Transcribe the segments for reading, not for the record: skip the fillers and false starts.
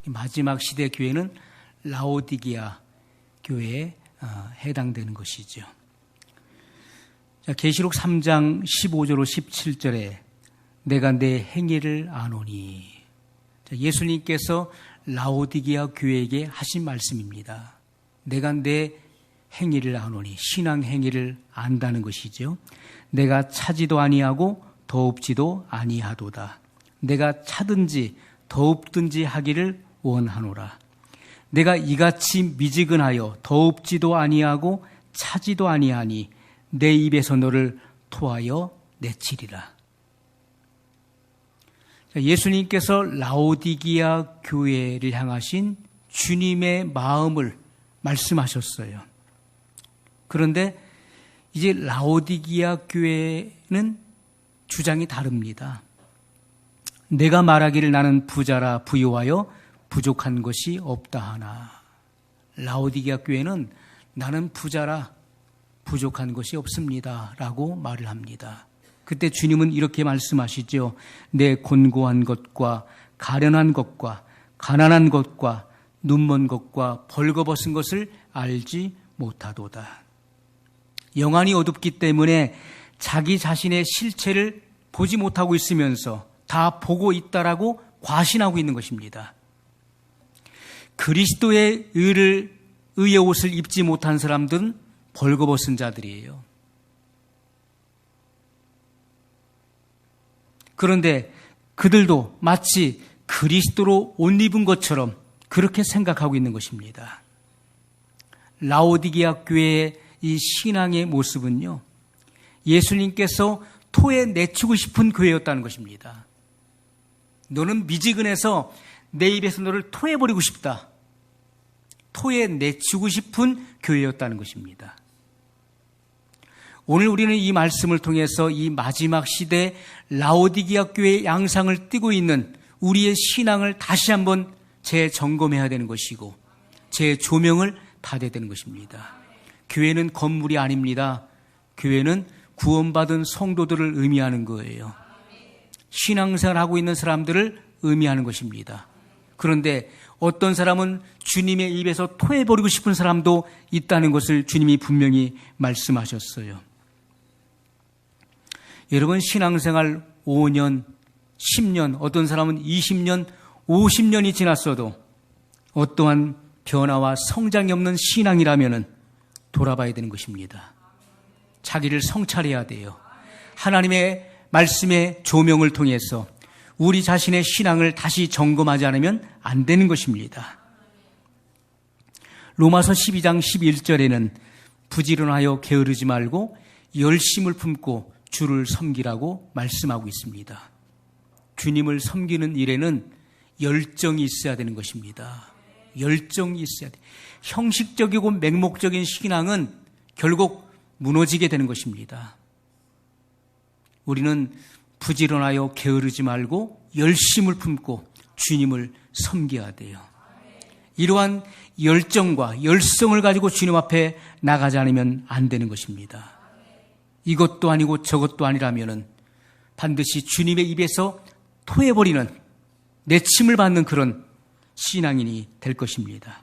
마지막 시대 교회는 라오디게아 교회에 해당되는 것이죠. 자, 계시록 3장 15절로 17절에 내가 내 행위를 아노니. 자, 예수님께서 라오디게아 교회에게 하신 말씀입니다. 내가 내 행위를 아노니, 신앙 행위를 안다는 것이죠. 내가 차지도 아니하고 더웁지도 아니하도다. 내가 차든지 더웁든지 하기를 원하노라. 내가 이같이 미지근하여 더웁지도 아니하고 차지도 아니하니 내 입에서 너를 토하여 내치리라. 예수님께서 라오디게아 교회를 향하신 주님의 마음을 말씀하셨어요. 그런데 이제 라오디게아 교회는 주장이 다릅니다. 내가 말하기를 나는 부자라 부유하여 부족한 것이 없다 하나. 라오디게아 교회는 나는 부자라 부족한 것이 없습니다 라고 말을 합니다. 그때 주님은 이렇게 말씀하시죠. 내 곤고한 것과 가련한 것과 가난한 것과 눈먼 것과 벌거벗은 것을 알지 못하도다. 영안이 어둡기 때문에 자기 자신의 실체를 보지 못하고 있으면서 다 보고 있다라고 과신하고 있는 것입니다. 그리스도의 의의 옷을 입지 못한 사람들은 벌거벗은 자들이에요. 그런데 그들도 마치 그리스도로 옷 입은 것처럼 그렇게 생각하고 있는 것입니다. 라오디게아 교회의 이 신앙의 모습은요, 예수님께서 토에 내치고 싶은 교회였다는 것입니다. 너는 미지근해서 내 입에서 너를 토해버리고 싶다. 토에 내치고 싶은 교회였다는 것입니다. 오늘 우리는 이 말씀을 통해서 이 마지막 시대 라오디게아 교회의 양상을 띠고 있는 우리의 신앙을 다시 한번 재점검해야 되는 것이고 재조명을 받아야 되는 것입니다. 교회는 건물이 아닙니다. 교회는 구원받은 성도들을 의미하는 거예요. 신앙생활을 하고 있는 사람들을 의미하는 것입니다. 그런데 어떤 사람은 주님의 입에서 토해버리고 싶은 사람도 있다는 것을 주님이 분명히 말씀하셨어요. 여러분, 신앙생활 5년, 10년, 어떤 사람은 20년, 50년이 지났어도 어떠한 변화와 성장이 없는 신앙이라면 돌아봐야 되는 것입니다. 자기를 성찰해야 돼요. 하나님의 말씀의 조명을 통해서 우리 자신의 신앙을 다시 점검하지 않으면 안 되는 것입니다. 로마서 12장 11절에는 부지런하여 게으르지 말고 열심을 품고 주를 섬기라고 말씀하고 있습니다. 주님을 섬기는 일에는 열정이 있어야 되는 것입니다. 열정이 있어야 돼. 형식적이고 맹목적인 신앙은 결국 무너지게 되는 것입니다. 우리는 부지런하여 게으르지 말고 열심을 품고 주님을 섬겨야 돼요. 이러한 열정과 열성을 가지고 주님 앞에 나가지 않으면 안 되는 것입니다. 이것도 아니고 저것도 아니라면은 반드시 주님의 입에서 토해버리는, 내침을 받는 그런 신앙인이 될 것입니다.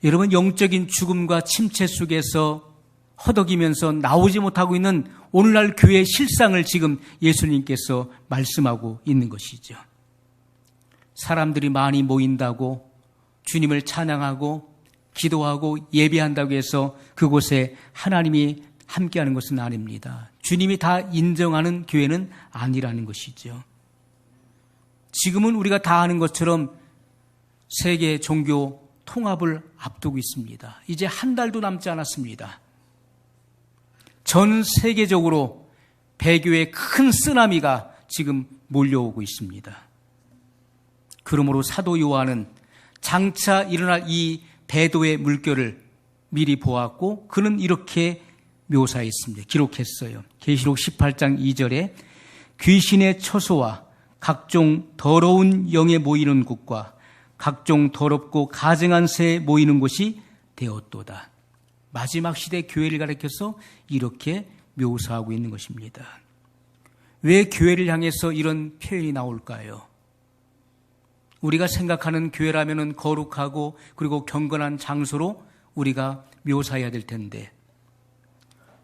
여러분, 영적인 죽음과 침체 속에서 허덕이면서 나오지 못하고 있는 오늘날 교회의 실상을 지금 예수님께서 말씀하고 있는 것이죠. 사람들이 많이 모인다고 주님을 찬양하고 기도하고 예배한다고 해서 그곳에 하나님이 함께하는 것은 아닙니다. 주님이 다 인정하는 교회는 아니라는 것이죠. 지금은 우리가 다 아는 것처럼 세계 종교 통합을 앞두고 있습니다. 이제 한 달도 남지 않았습니다. 전 세계적으로 배교의 큰 쓰나미가 지금 몰려오고 있습니다. 그러므로 사도 요한은 장차 일어날 이 배도의 물결을 미리 보았고 그는 이렇게 묘사했습니다. 기록했어요. 계시록 18장 2절에 귀신의 처소와 각종 더러운 영에 모이는 곳과 각종 더럽고 가증한 새에 모이는 곳이 되었도다. 마지막 시대 교회를 가리켜서 이렇게 묘사하고 있는 것입니다. 왜 교회를 향해서 이런 표현이 나올까요? 우리가 생각하는 교회라면은 거룩하고 그리고 경건한 장소로 우리가 묘사해야 될 텐데,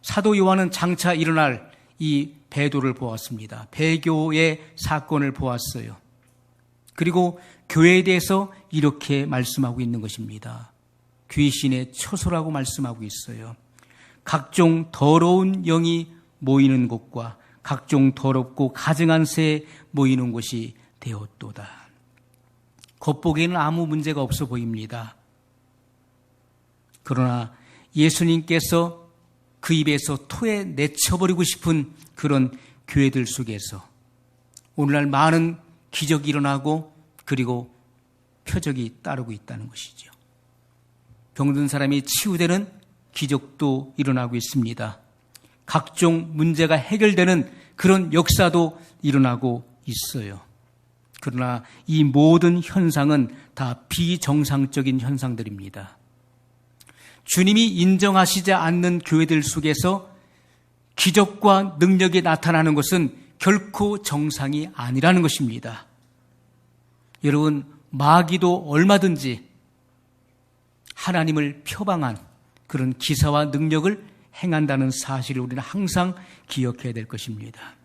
사도 요한은 장차 일어날 이 배도를 보았습니다. 배교의 사건을 보았어요. 그리고 교회에 대해서 이렇게 말씀하고 있는 것입니다. 귀신의 처소라고 말씀하고 있어요. 각종 더러운 영이 모이는 곳과 각종 더럽고 가증한 새 모이는 곳이 되었도다. 겉보기에는 아무 문제가 없어 보입니다. 그러나 예수님께서 그 입에서 토해 내쳐버리고 싶은 그런 교회들 속에서 오늘날 많은 기적이 일어나고 그리고 표적이 따르고 있다는 것이죠. 병든 사람이 치유되는 기적도 일어나고 있습니다. 각종 문제가 해결되는 그런 역사도 일어나고 있어요. 그러나 이 모든 현상은 다 비정상적인 현상들입니다. 주님이 인정하시지 않는 교회들 속에서 기적과 능력이 나타나는 것은 결코 정상이 아니라는 것입니다. 여러분, 마귀도 얼마든지 하나님을 표방한 그런 기사와 능력을 행한다는 사실을 우리는 항상 기억해야 될 것입니다.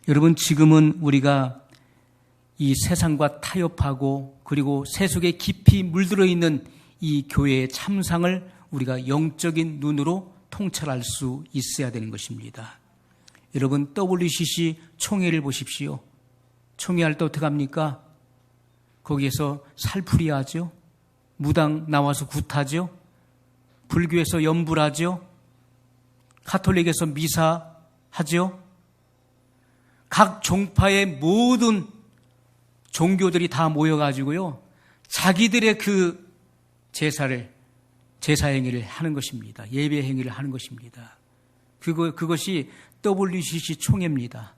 여러분, 지금은 우리가 이 세상과 타협하고 그리고 세속에 깊이 물들어 있는 이 교회의 참상을 우리가 영적인 눈으로 통찰할 수 있어야 되는 것입니다. 여러분, WCC 총회를 보십시오. 총회할 때 어떻게 합니까? 거기에서 살풀이 하죠. 무당 나와서 굿하죠. 불교에서 연불하죠. 가톨릭에서 미사하죠. 각 종파의 모든 종교들이 다 모여가지고요, 자기들의 그 제사 행위를 하는 것입니다. 예배 행위를 하는 것입니다. 그것이 WCC 총회입니다.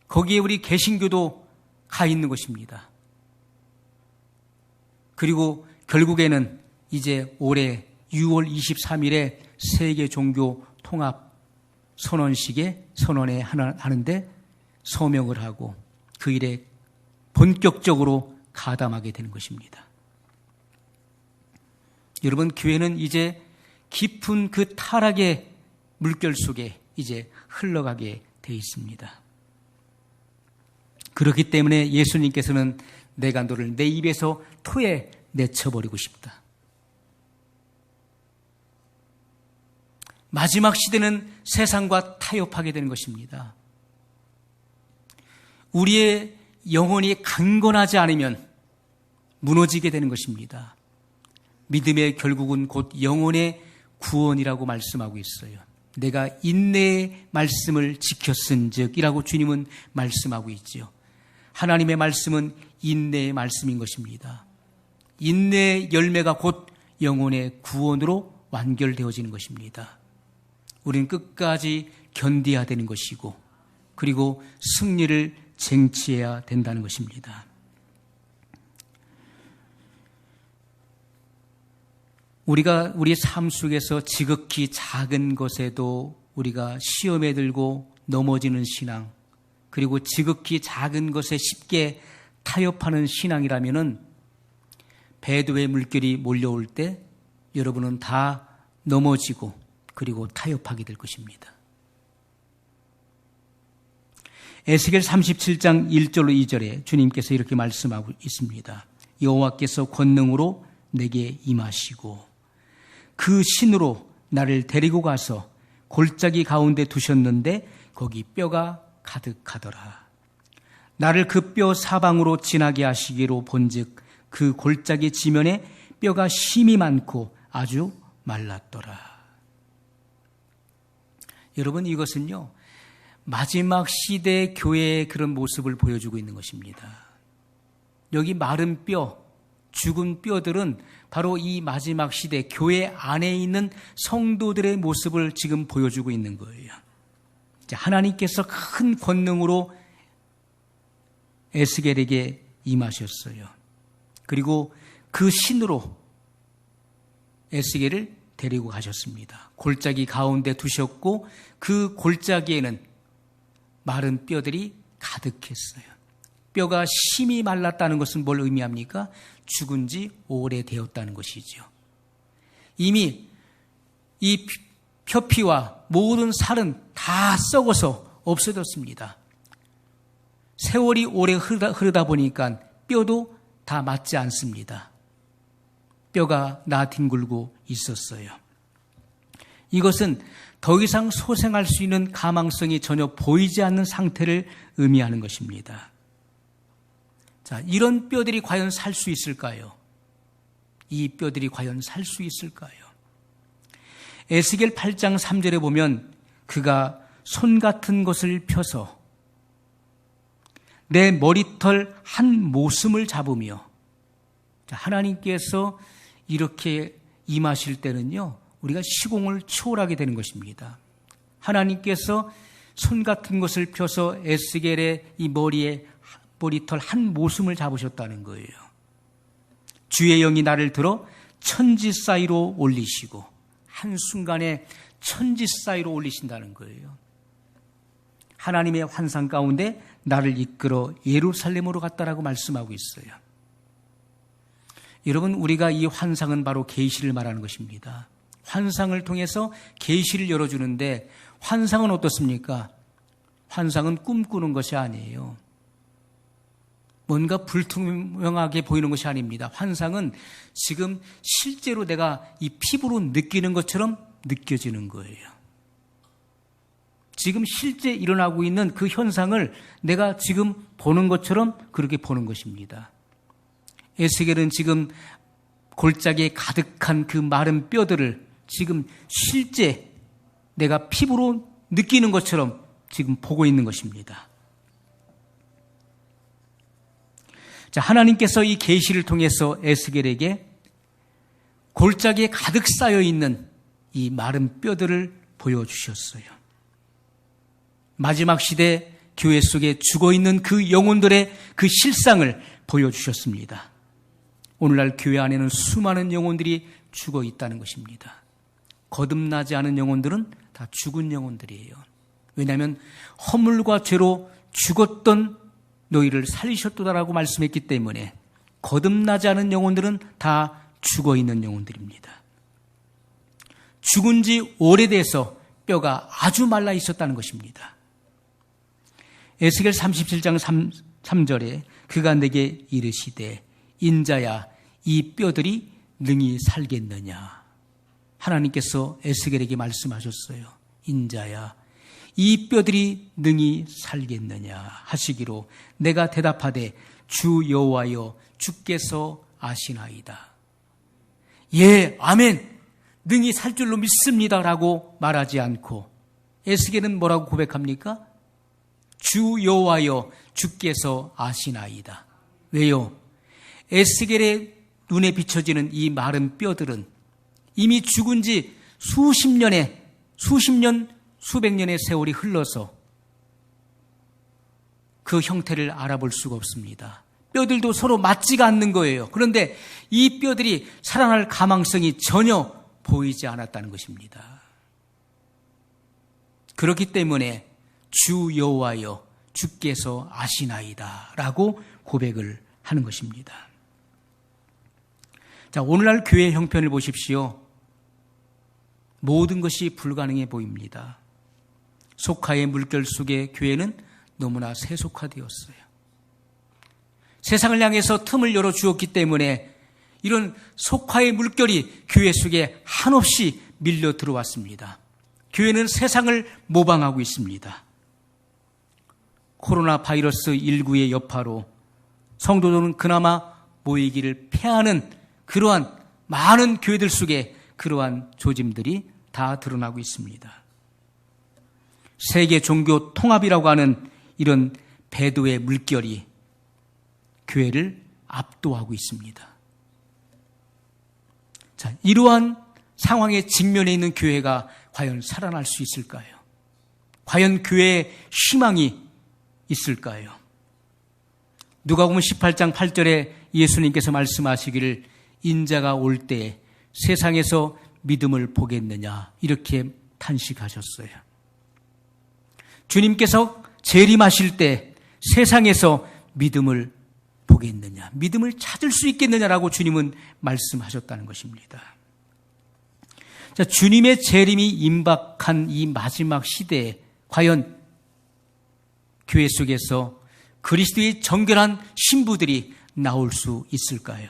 거기에 우리 개신교도 가 있는 것입니다. 그리고 결국에는 이제 올해 6월 23일에 세계 종교 통합 선언에 하는데 서명을 하고 그 일에 본격적으로 가담하게 되는 것입니다. 여러분, 교회는 이제 깊은 그 타락의 물결 속에 이제 흘러가게 되어 있습니다. 그렇기 때문에 예수님께서는 내가 너를 내 입에서 토해 내쳐버리고 싶다. 마지막 시대는 세상과 타협하게 되는 것입니다. 우리의 영혼이 강건하지 않으면 무너지게 되는 것입니다. 믿음의 결국은 곧 영혼의 구원이라고 말씀하고 있어요. 내가 인내의 말씀을 지켰은즉 이라고 주님은 말씀하고 있지요. 하나님의 말씀은 인내의 말씀인 것입니다. 인내의 열매가 곧 영혼의 구원으로 완결되어지는 것입니다. 우리는 끝까지 견디어야 되는 것이고 그리고 승리를 쟁취해야 된다는 것입니다. 우리가 우리 삶 속에서 지극히 작은 것에도 우리가 시험에 들고 넘어지는 신앙, 그리고 지극히 작은 것에 쉽게 타협하는 신앙이라면은 배도의 물결이 몰려올 때 여러분은 다 넘어지고 그리고 타협하게 될 것입니다. 에스겔 37장 1절로 2절에 주님께서 이렇게 말씀하고 있습니다. 여호와께서 권능으로 내게 임하시고 그 신으로 나를 데리고 가서 골짜기 가운데 두셨는데 거기 뼈가 가득하더라. 나를 그 뼈 사방으로 지나게 하시기로 본즉 그 골짜기 지면에 뼈가 심이 많고 아주 말랐더라. 여러분, 이것은요, 마지막 시대 교회의 그런 모습을 보여주고 있는 것입니다. 여기 마른 뼈, 죽은 뼈들은 바로 이 마지막 시대 교회 안에 있는 성도들의 모습을 지금 보여주고 있는 거예요. 하나님께서 큰 권능으로 에스겔에게 임하셨어요. 그리고 그 신으로 에스겔을 데리고 가셨습니다. 골짜기 가운데 두셨고 그 골짜기에는 마른 뼈들이 가득했어요. 뼈가 심히 말랐다는 것은 뭘 의미합니까? 죽은 지 오래되었다는 것이죠. 이미 이 표피와 모든 살은 다 썩어서 없어졌습니다. 세월이 오래 흐르다 보니까 뼈도 다 맞지 않습니다. 뼈가 나뒹굴고 있었어요. 이것은 더 이상 소생할 수 있는 가망성이 전혀 보이지 않는 상태를 의미하는 것입니다. 자, 이런 뼈들이 과연 살 수 있을까요? 이 뼈들이 과연 살 수 있을까요? 에스겔 8장 3절에 보면 그가 손 같은 것을 펴서 내 머리털 한 모슴을 잡으며, 자, 하나님께서 이렇게 임하실 때는요, 우리가 시공을 초월하게 되는 것입니다. 하나님께서 손 같은 것을 펴서 에스겔의 이 머리털 한 모슴을 잡으셨다는 거예요. 주의 영이 나를 들어 천지 사이로 올리시고, 한순간에 천지 사이로 올리신다는 거예요. 하나님의 환상 가운데 나를 이끌어 예루살렘으로 갔다라고 말씀하고 있어요. 여러분, 우리가 이 환상은 바로 계시를 말하는 것입니다. 환상을 통해서 계시를 열어주는데, 환상은 어떻습니까? 환상은 꿈꾸는 것이 아니에요. 뭔가 불투명하게 보이는 것이 아닙니다. 환상은 지금 실제로 내가 이 피부로 느끼는 것처럼 느껴지는 거예요. 지금 실제 일어나고 있는 그 현상을 내가 지금 보는 것처럼 그렇게 보는 것입니다. 에스겔은 지금 골짜기에 가득한 그 마른 뼈들을 지금 실제 내가 피부로 느끼는 것처럼 지금 보고 있는 것입니다. 자, 하나님께서 이 계시를 통해서 에스겔에게 골짜기에 가득 쌓여 있는 이 마른 뼈들을 보여주셨어요. 마지막 시대 교회 속에 죽어있는 그 영혼들의 그 실상을 보여주셨습니다. 오늘날 교회 안에는 수많은 영혼들이 죽어 있다는 것입니다. 거듭나지 않은 영혼들은 다 죽은 영혼들이에요. 왜냐하면 허물과 죄로 죽었던 너희를 살리셨도다라고 말씀했기 때문에 거듭나지 않은 영혼들은 다 죽어 있는 영혼들입니다. 죽은 지 오래돼서 뼈가 아주 말라 있었다는 것입니다. 에스겔 37장 3절에 그가 내게 이르시되 인자야 이 뼈들이 능히 살겠느냐. 하나님께서 에스겔에게 말씀하셨어요. 인자야 이 뼈들이 능히 살겠느냐 하시기로 내가 대답하되 주 여호와여 주께서 아시나이다. 예, 아멘. 능히 살 줄로 믿습니다라고 말하지 않고 에스겔은 뭐라고 고백합니까? 주 여호와여 주께서 아시나이다. 왜요? 에스겔의 눈에 비춰지는 이 마른 뼈들은 이미 죽은 지 수십 년, 수백 년의 세월이 흘러서 그 형태를 알아볼 수가 없습니다. 뼈들도 서로 맞지가 않는 거예요. 그런데 이 뼈들이 살아날 가망성이 전혀 보이지 않았다는 것입니다. 그렇기 때문에 주 여호와여 주께서 아시나이다 라고 고백을 하는 것입니다. 자, 오늘날 교회의 형편을 보십시오. 모든 것이 불가능해 보입니다. 속화의 물결 속에 교회는 너무나 세속화되었어요. 세상을 향해서 틈을 열어주었기 때문에 이런 속화의 물결이 교회 속에 한없이 밀려 들어왔습니다. 교회는 세상을 모방하고 있습니다. 코로나 바이러스 19의 여파로 성도들은 그나마 모이기를 패하는 그러한 많은 교회들 속에 그러한 조짐들이 다 드러나고 있습니다. 세계 종교 통합이라고 하는 이런 배도의 물결이 교회를 압도하고 있습니다. 자, 이러한 상황에 직면해 있는 교회가 과연 살아날 수 있을까요? 과연 교회에 희망이 있을까요? 누가복음 18장 8절에 예수님께서 말씀하시기를 인자가 올 때에 세상에서 믿음을 보겠느냐 이렇게 탄식하셨어요. 주님께서 재림하실 때 세상에서 믿음을 보겠느냐, 믿음을 찾을 수 있겠느냐라고 주님은 말씀하셨다는 것입니다. 자, 주님의 재림이 임박한 이 마지막 시대에 과연 교회 속에서 그리스도의 정결한 신부들이 나올 수 있을까요?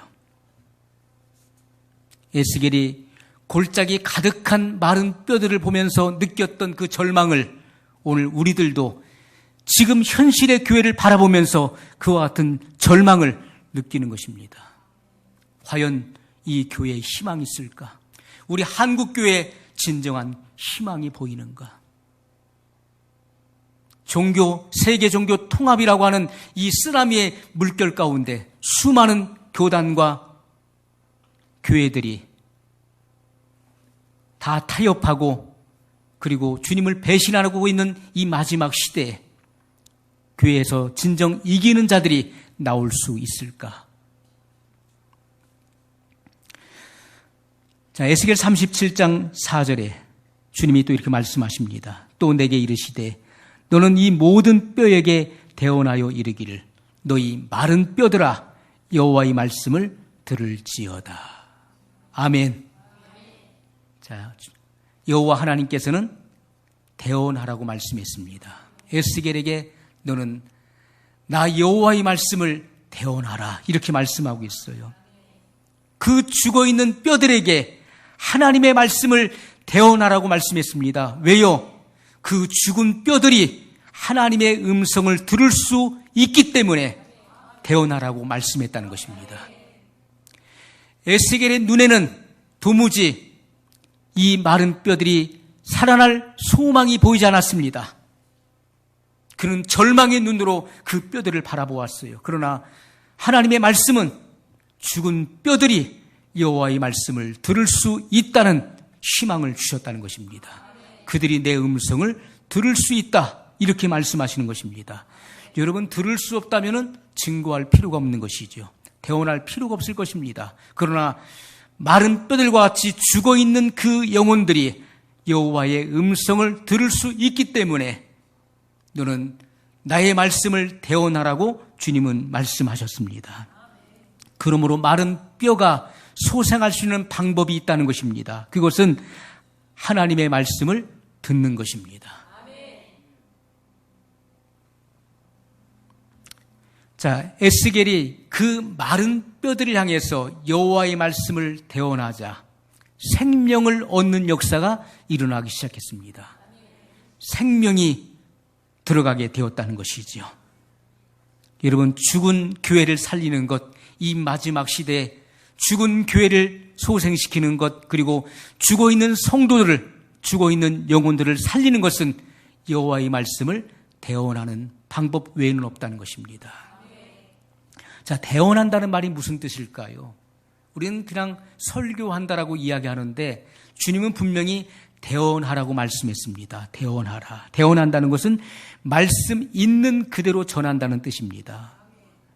에스겔이 골짜기 가득한 마른 뼈들을 보면서 느꼈던 그 절망을 오늘 우리들도 지금 현실의 교회를 바라보면서 그와 같은 절망을 느끼는 것입니다. 과연 이 교회에 희망이 있을까? 우리 한국교회에 진정한 희망이 보이는가? 종교, 세계 종교 통합이라고 하는 이 쓰나미의 물결 가운데 수많은 교단과 교회들이 다 타협하고 그리고 주님을 배신하고 있는 이 마지막 시대에 교회에서 진정 이기는 자들이 나올 수 있을까? 자, 에스겔 37장 4절에 주님이 또 이렇게 말씀하십니다. 또 내게 이르시되 너는 이 모든 뼈에게 대언하여 이르기를 너희 마른 뼈들아 여호와의 말씀을 들을지어다. 아멘. 자, 여호와 하나님께서는 대언하라고 말씀했습니다. 에스겔에게 너는 나 여호와의 말씀을 대언하라 이렇게 말씀하고 있어요. 그 죽어있는 뼈들에게 하나님의 말씀을 대언하라고 말씀했습니다. 왜요? 그 죽은 뼈들이 하나님의 음성을 들을 수 있기 때문에 대언하라고 말씀했다는 것입니다. 에스겔의 눈에는 도무지 이 마른 뼈들이 살아날 소망이 보이지 않았습니다. 그는 절망의 눈으로 그 뼈들을 바라보았어요. 그러나 하나님의 말씀은 죽은 뼈들이 여호와의 말씀을 들을 수 있다는 희망을 주셨다는 것입니다. 그들이 내 음성을 들을 수 있다 이렇게 말씀하시는 것입니다. 여러분, 들을 수 없다면 증거할 필요가 없는 것이죠. 대언할 필요가 없을 것입니다. 그러나 마른 뼈들과 같이 죽어있는 그 영혼들이 여호와의 음성을 들을 수 있기 때문에 너는 나의 말씀을 대언하라고 주님은 말씀하셨습니다. 그러므로 마른 뼈가 소생할 수 있는 방법이 있다는 것입니다. 그것은 하나님의 말씀을 듣는 것입니다. 자, 에스겔이 그 마른 뼈들을 향해서 여호와의 말씀을 대언하자 생명을 얻는 역사가 일어나기 시작했습니다. 생명이 들어가게 되었다는 것이지요. 여러분, 죽은 교회를 살리는 것, 이 마지막 시대에 죽은 교회를 소생시키는 것, 그리고 죽어있는 성도들을, 죽어있는 영혼들을 살리는 것은 여호와의 말씀을 대언하는 방법 외에는 없다는 것입니다. 자, 대언한다는 말이 무슨 뜻일까요? 우리는 그냥 설교한다라고 이야기하는데 주님은 분명히 대언하라고 말씀했습니다. 대언하라. 대언한다는 것은 말씀 있는 그대로 전한다는 뜻입니다.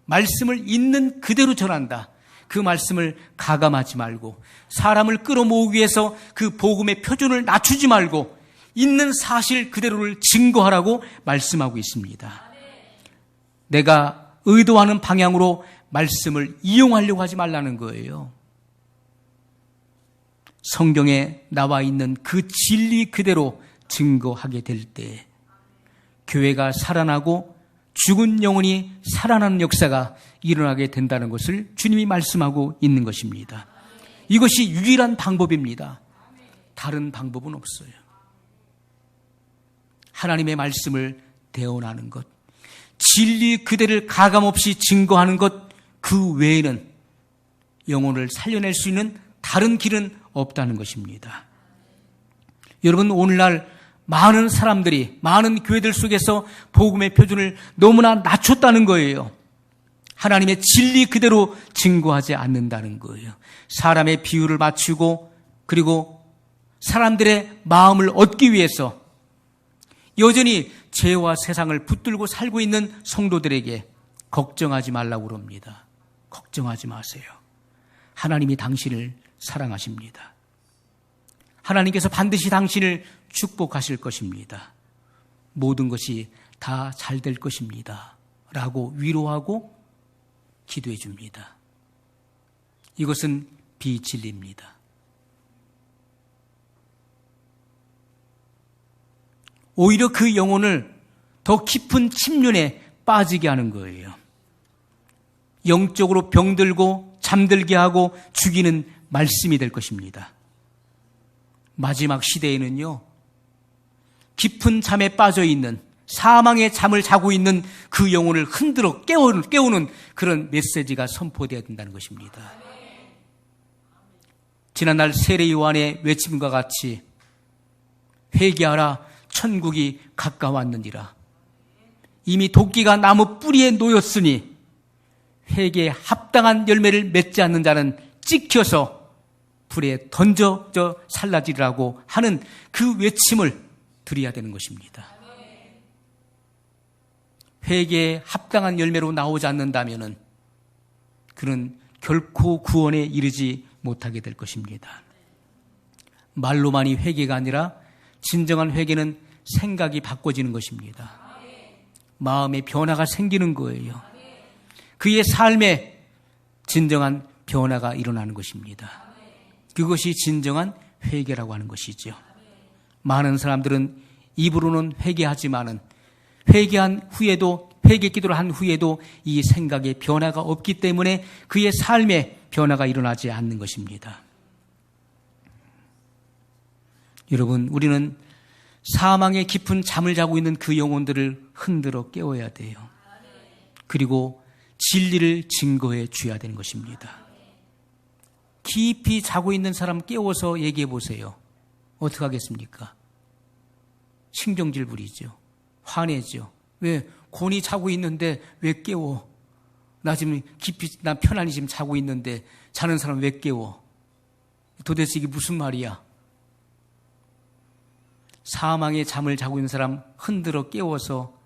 말씀을 있는 그대로 전한다. 그 말씀을 가감하지 말고 사람을 끌어모으기 위해서 그 복음의 표준을 낮추지 말고 있는 사실 그대로를 증거하라고 말씀하고 있습니다. 내가 의도하는 방향으로 말씀을 이용하려고 하지 말라는 거예요. 성경에 나와 있는 그 진리 그대로 증거하게 될 때 교회가 살아나고 죽은 영혼이 살아나는 역사가 일어나게 된다는 것을 주님이 말씀하고 있는 것입니다. 이것이 유일한 방법입니다. 다른 방법은 없어요. 하나님의 말씀을 대언하는 것, 진리 그대를 가감없이 증거하는 것, 그 외에는 영혼을 살려낼 수 있는 다른 길은 없다는 것입니다. 여러분, 오늘날 많은 사람들이 많은 교회들 속에서 복음의 표준을 너무나 낮췄다는 거예요. 하나님의 진리 그대로 증거하지 않는다는 거예요. 사람의 비유를 맞추고 그리고 사람들의 마음을 얻기 위해서 여전히 죄와 세상을 붙들고 살고 있는 성도들에게 걱정하지 말라고 그럽니다. 걱정하지 마세요. 하나님이 당신을 사랑하십니다. 하나님께서 반드시 당신을 축복하실 것입니다. 모든 것이 다 잘 될 것입니다. 라고 위로하고 기도해 줍니다. 이것은 비진리입니다. 오히려 그 영혼을 더 깊은 침륜에 빠지게 하는 거예요. 영적으로 병들고 잠들게 하고 죽이는 말씀이 될 것입니다. 마지막 시대에는요, 깊은 잠에 빠져 있는, 사망의 잠을 자고 있는 그 영혼을 흔들어 깨우는 그런 메시지가 선포되어야 된다는 것입니다. 지난날 세례 요한의 외침과 같이 회개하라, 천국이 가까웠느니라. 이미 도끼가 나무 뿌리에 놓였으니 회개에 합당한 열매를 맺지 않는 자는 찍혀서 불에 던져져 살라지라고 하는 그 외침을 드려야 되는 것입니다. 회개에 합당한 열매로 나오지 않는다면 그는 결코 구원에 이르지 못하게 될 것입니다. 말로만이 회개가 아니라 진정한 회개는 생각이 바꿔지는 것입니다. 마음의 변화가 생기는 거예요. 그의 삶에 진정한 변화가 일어나는 것입니다. 그것이 진정한 회개라고 하는 것이죠. 많은 사람들은 입으로는 회개하지만은 회개한 후에도, 회개 기도를 한 후에도 이 생각에 변화가 없기 때문에 그의 삶에 변화가 일어나지 않는 것입니다. 여러분, 우리는 사망의 깊은 잠을 자고 있는 그 영혼들을 흔들어 깨워야 돼요. 그리고 진리를 증거해 줘야 되는 것입니다. 깊이 자고 있는 사람 깨워서 얘기해 보세요. 어떻게 하겠습니까? 신경질 부리죠. 화내죠. 왜? 곤히 자고 있는데 왜 깨워? 나 지금 깊이, 나 편안히 지금 자고 있는데 자는 사람 왜 깨워? 도대체 이게 무슨 말이야? 사망의 잠을 자고 있는 사람 흔들어 깨워서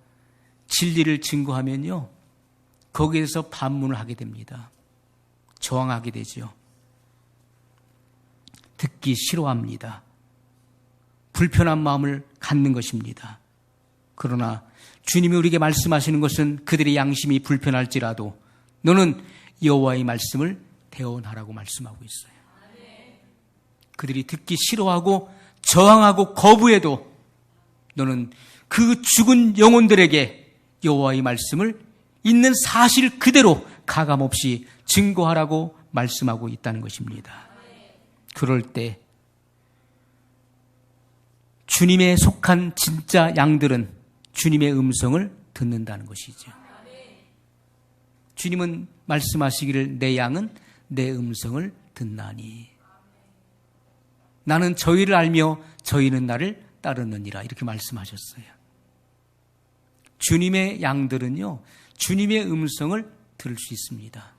진리를 증거하면요, 거기에서 반문을 하게 됩니다. 저항하게 되죠. 듣기 싫어합니다. 불편한 마음을 갖는 것입니다. 그러나 주님이 우리에게 말씀하시는 것은 그들의 양심이 불편할지라도 너는 여호와의 말씀을 대언하라고 말씀하고 있어요. 그들이 듣기 싫어하고 저항하고 거부해도 너는 그 죽은 영혼들에게 여호와의 말씀을 있는 사실 그대로 가감없이 증거하라고 말씀하고 있다는 것입니다. 그럴 때 주님에 속한 진짜 양들은 주님의 음성을 듣는다는 것이죠. 주님은 말씀하시기를 내 양은 내 음성을 듣나니 나는 저희를 알며 저희는 나를 따르느니라 이렇게 말씀하셨어요. 주님의 양들은요, 주님의 음성을 들을 수 있습니다.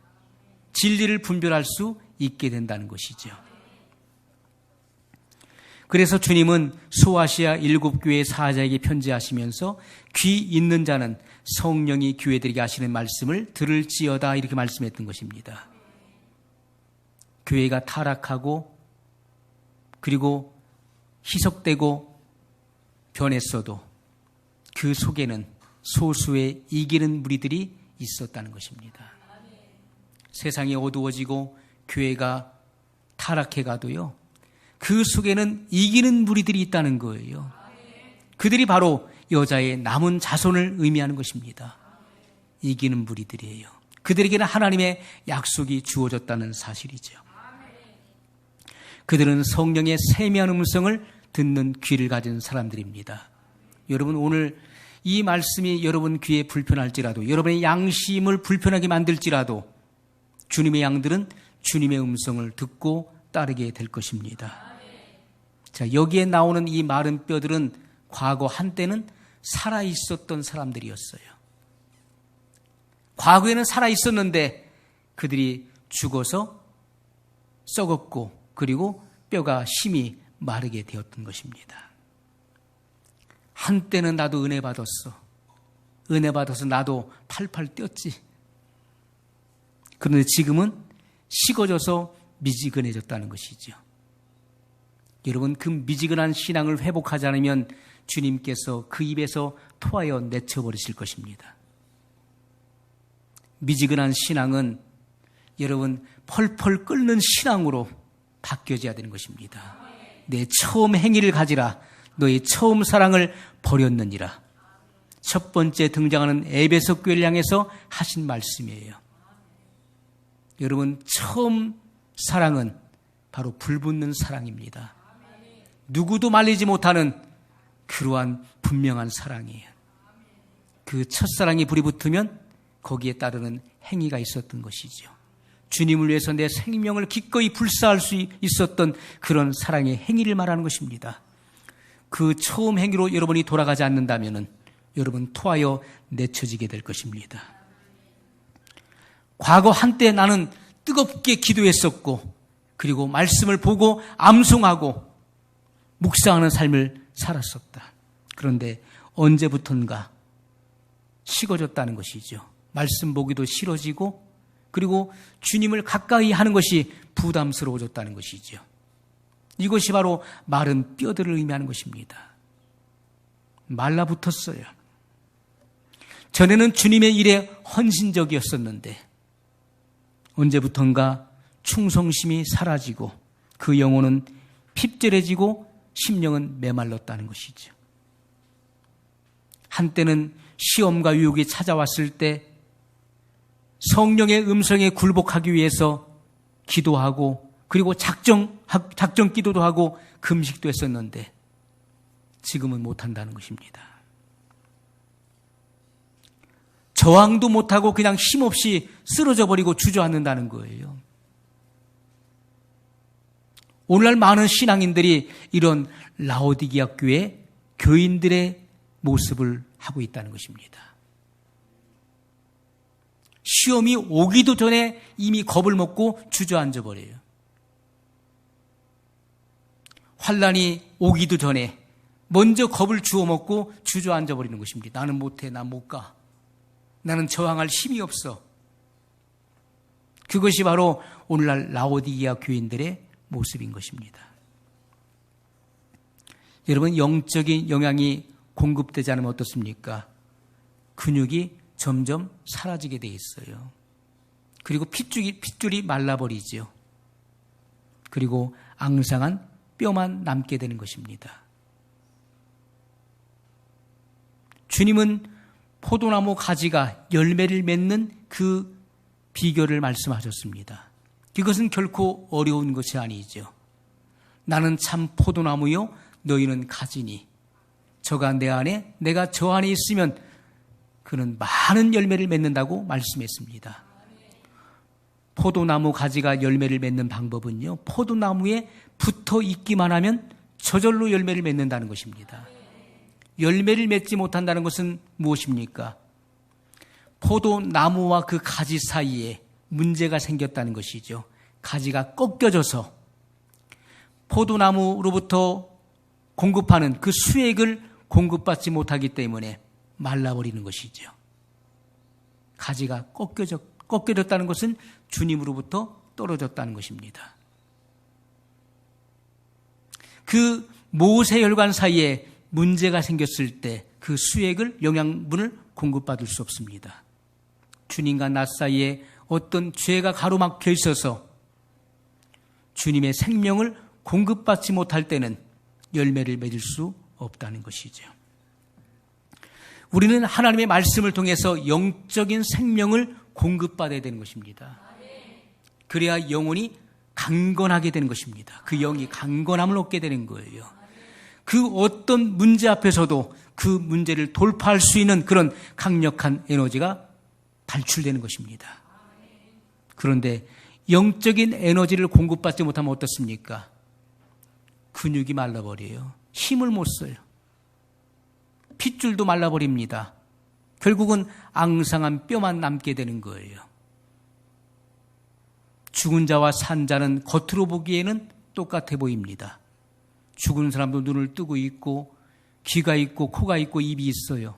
진리를 분별할 수 있게 된다는 것이죠. 그래서 주님은 소아시아 7교회 사자에게 편지하시면서 귀 있는 자는 성령이 교회들에게 하시는 말씀을 들을지어다 이렇게 말씀했던 것입니다. 교회가 타락하고 그리고 희석되고 변했어도 그 속에는 소수의 이기는 무리들이 있었다는 것입니다. 세상이 어두워지고 교회가 타락해가도요, 그 속에는 이기는 무리들이 있다는 거예요. 그들이 바로 여자의 남은 자손을 의미하는 것입니다. 이기는 무리들이에요. 그들에게는 하나님의 약속이 주어졌다는 사실이죠. 그들은 성령의 세미한 음성을 듣는 귀를 가진 사람들입니다. 여러분, 오늘 이 말씀이 여러분 귀에 불편할지라도, 여러분의 양심을 불편하게 만들지라도 주님의 양들은 주님의 음성을 듣고 따르게 될 것입니다. 자, 여기에 나오는 이 마른 뼈들은 과거 한때는 살아있었던 사람들이었어요. 과거에는 살아있었는데 그들이 죽어서 썩었고 그리고 뼈가 심히 마르게 되었던 것입니다. 한때는 나도 은혜 받았어. 은혜 받아서 나도 팔팔 뛰었지. 그런데 지금은 식어져서 미지근해졌다는 것이죠. 여러분, 그 미지근한 신앙을 회복하지 않으면 주님께서 그 입에서 토하여 내쳐버리실 것입니다. 미지근한 신앙은 여러분 펄펄 끓는 신앙으로 바뀌어져야 되는 것입니다. 내 처음 행위를 가지라. 너의 처음 사랑을 버렸느니라. 첫 번째 등장하는 에베소 교회를 향해서 하신 말씀이에요. 여러분 처음 사랑은 바로 불붙는 사랑입니다. 누구도 말리지 못하는 그러한 분명한 사랑이에요. 그 첫사랑이 불이 붙으면 거기에 따르는 행위가 있었던 것이죠. 주님을 위해서 내 생명을 기꺼이 불사할 수 있었던 그런 사랑의 행위를 말하는 것입니다. 그 처음 행위로 여러분이 돌아가지 않는다면 여러분 토하여 내쳐지게 될 것입니다. 과거 한때 나는 뜨겁게 기도했었고 그리고 말씀을 보고 암송하고 묵상하는 삶을 살았었다. 그런데 언제부턴가 식어졌다는 것이죠. 말씀 보기도 싫어지고 그리고 주님을 가까이 하는 것이 부담스러워졌다는 것이죠. 이것이 바로 마른 뼈들을 의미하는 것입니다. 말라붙었어요. 전에는 주님의 일에 헌신적이었었는데 언제부턴가 충성심이 사라지고 그 영혼은 핍절해지고 심령은 메말랐다는 것이죠. 한때는 시험과 유혹이 찾아왔을 때 성령의 음성에 굴복하기 위해서 기도하고 그리고 작정 기도도 하고 금식도 했었는데 지금은 못한다는 것입니다. 저항도 못하고 그냥 힘없이 쓰러져 버리고 주저앉는다는 거예요. 오늘날 많은 신앙인들이 이런 라오디게아 교회 교인들의 모습을 하고 있다는 것입니다. 시험이 오기도 전에 이미 겁을 먹고 주저앉아 버려요. 환난이 오기도 전에 먼저 겁을 주워 먹고 주저앉아 버리는 것입니다. 나는 못해, 난 못 가. 나는 저항할 힘이 없어. 그것이 바로 오늘날 라오디게아 교인들의 모습인 것입니다. 여러분, 영적인 영양이 공급되지 않으면 어떻습니까? 근육이 점점 사라지게 돼 있어요. 그리고 핏줄이 말라버리죠. 그리고 앙상한 뼈만 남게 되는 것입니다. 주님은 포도나무 가지가 열매를 맺는 그 비결을 말씀하셨습니다. 그것은 결코 어려운 것이 아니죠. 나는 참 포도나무요 너희는 가지니 저가 내 안에 내가 저 안에 있으면 그는 많은 열매를 맺는다고 말씀했습니다. 포도나무 가지가 열매를 맺는 방법은요, 포도나무에 붙어 있기만 하면 저절로 열매를 맺는다는 것입니다. 열매를 맺지 못한다는 것은 무엇입니까? 포도나무와 그 가지 사이에 문제가 생겼다는 것이죠. 가지가 꺾여져서 포도나무로부터 공급하는 그 수액을 공급받지 못하기 때문에 말라버리는 것이죠. 가지가 꺾여졌다는 것은 주님으로부터 떨어졌다는 것입니다. 그 모세혈관 사이에 문제가 생겼을 때 그 수액을 영양분을 공급받을 수 없습니다. 주님과 나 사이에 어떤 죄가 가로막혀 있어서 주님의 생명을 공급받지 못할 때는 열매를 맺을 수 없다는 것이죠. 우리는 하나님의 말씀을 통해서 영적인 생명을 공급받아야 되는 것입니다. 그래야 영혼이 강건하게 되는 것입니다. 그 영이 강건함을 얻게 되는 거예요. 그 어떤 문제 앞에서도 그 문제를 돌파할 수 있는 그런 강력한 에너지가 발출되는 것입니다. 그런데 영적인 에너지를 공급받지 못하면 어떻습니까? 근육이 말라버려요. 힘을 못 써요. 핏줄도 말라버립니다. 결국은 앙상한 뼈만 남게 되는 거예요. 죽은 자와 산 자는 겉으로 보기에는 똑같아 보입니다. 죽은 사람도 눈을 뜨고 있고 귀가 있고 코가 있고 입이 있어요.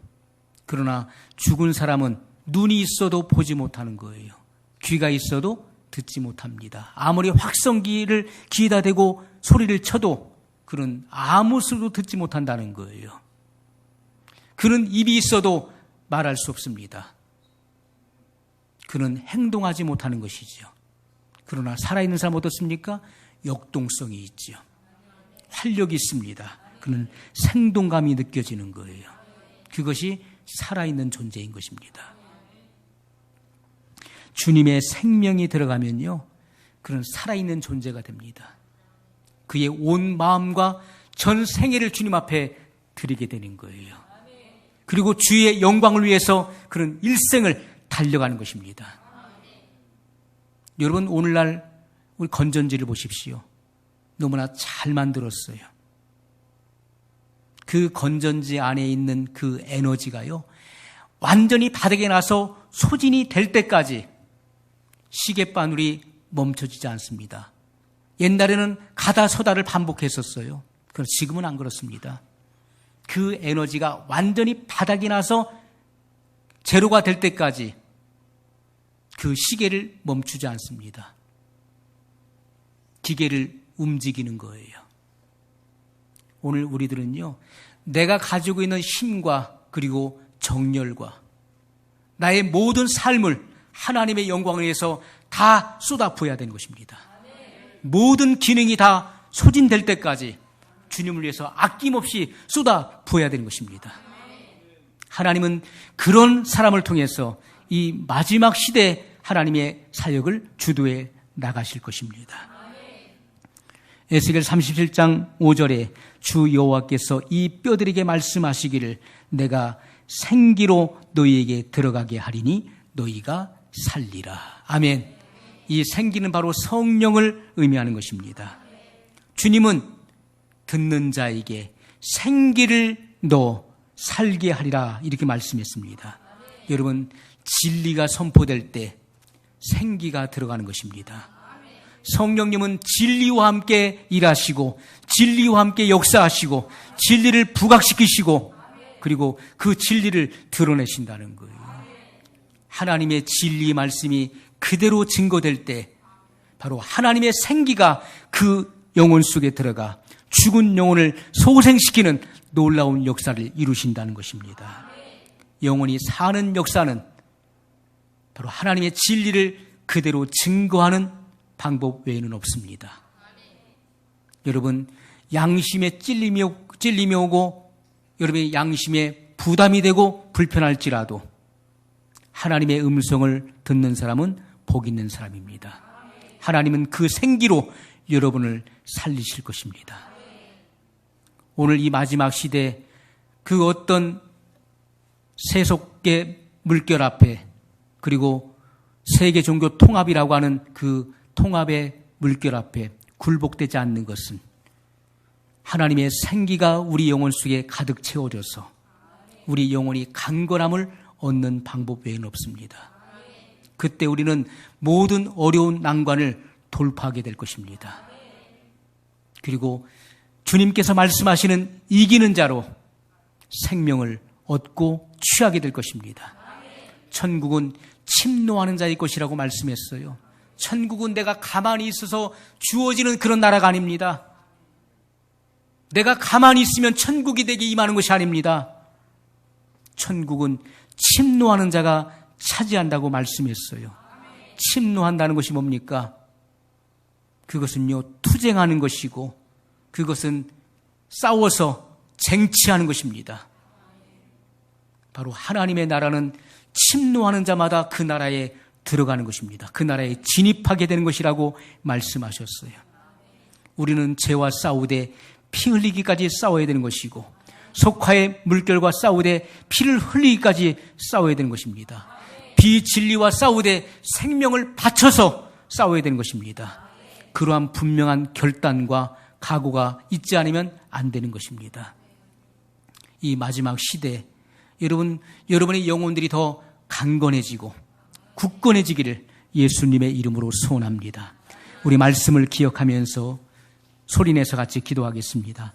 그러나 죽은 사람은 눈이 있어도 보지 못하는 거예요. 귀가 있어도 듣지 못합니다. 아무리 확성기를 귀에다 대고 소리를 쳐도 그는 아무 소리도 듣지 못한다는 거예요. 그는 입이 있어도 말할 수 없습니다. 그는 행동하지 못하는 것이죠. 그러나 살아있는 사람 어떻습니까? 역동성이 있죠. 활력이 있습니다. 그는 생동감이 느껴지는 거예요. 그것이 살아있는 존재인 것입니다. 주님의 생명이 들어가면요, 그는 살아있는 존재가 됩니다. 그의 온 마음과 전 생애를 주님 앞에 드리게 되는 거예요. 그리고 주의 영광을 위해서 그는 일생을 달려가는 것입니다. 여러분, 오늘날 우리 건전지를 보십시오. 너무나 잘 만들었어요. 그 건전지 안에 있는 그 에너지가요, 완전히 바닥에 나서 소진이 될 때까지 시계바늘이 멈춰지지 않습니다. 옛날에는 가다 서다를 반복했었어요. 그런데 지금은 안 그렇습니다. 그 에너지가 완전히 바닥이 나서 제로가 될 때까지 그 시계를 멈추지 않습니다. 기계를 움직이는 거예요. 오늘 우리들은요, 내가 가지고 있는 힘과 그리고 정열과 나의 모든 삶을 하나님의 영광을 위해서 다 쏟아부어야 되는 것입니다. 모든 기능이 다 소진될 때까지 주님을 위해서 아낌없이 쏟아부어야 되는 것입니다. 하나님은 그런 사람을 통해서 이 마지막 시대에 하나님의 사역을 주도해 나가실 것입니다. 에스겔 37장 5절에 주 여호와께서 이 뼈들에게 말씀하시기를 내가 생기로 너희에게 들어가게 하리니 너희가 살리라. 아멘. 이 생기는 바로 성령을 의미하는 것입니다. 주님은 듣는 자에게 생기를 넣어 살게 하리라 이렇게 말씀했습니다. 여러분, 진리가 선포될 때 생기가 들어가는 것입니다. 성령님은 진리와 함께 일하시고 진리와 함께 역사하시고 진리를 부각시키시고 그리고 그 진리를 드러내신다는 거예요. 하나님의 진리 말씀이 그대로 증거될 때 바로 하나님의 생기가 그 영혼 속에 들어가 죽은 영혼을 소생시키는 놀라운 역사를 이루신다는 것입니다. 영혼이 사는 역사는 바로 하나님의 진리를 그대로 증거하는 방법 외에는 없습니다. 여러분, 양심에 찔림이 오고 여러분의 양심에 부담이 되고 불편할지라도 하나님의 음성을 듣는 사람은 복 있는 사람입니다. 하나님은 그 생기로 여러분을 살리실 것입니다. 오늘 이 마지막 시대 그 어떤 세속계 물결 앞에 그리고 세계 종교 통합이라고 하는 그 통합의 물결 앞에 굴복되지 않는 것은 하나님의 생기가 우리 영혼 속에 가득 채워져서 우리 영혼이 강건함을 얻는 방법 외에는 없습니다. 그때 우리는 모든 어려운 난관을 돌파하게 될 것입니다. 그리고 주님께서 말씀하시는 이기는 자로 생명을 얻고 취하게 될 것입니다. 천국은 침노하는 자의 것이라고 말씀했어요. 천국은 내가 가만히 있어서 주어지는 그런 나라가 아닙니다. 내가 가만히 있으면 천국이 내게 임하는 것이 아닙니다. 천국은 침노하는 자가 차지한다고 말씀했어요. 침노한다는 것이 뭡니까? 그것은요, 투쟁하는 것이고 그것은 싸워서 쟁취하는 것입니다. 바로 하나님의 나라는 침노하는 자마다 그 나라에 들어가는 것입니다. 그 나라에 진입하게 되는 것이라고 말씀하셨어요. 우리는 죄와 싸우되 피 흘리기까지 싸워야 되는 것이고 속화의 물결과 싸우되 피를 흘리기까지 싸워야 되는 것입니다. 비진리와 싸우되 생명을 바쳐서 싸워야 되는 것입니다. 그러한 분명한 결단과 각오가 있지 않으면 안 되는 것입니다. 이 마지막 시대에 여러분의 영혼들이 더 강건해지고 굳건해지기를 예수님의 이름으로 소원합니다. 우리 말씀을 기억하면서 소리내서 같이 기도하겠습니다.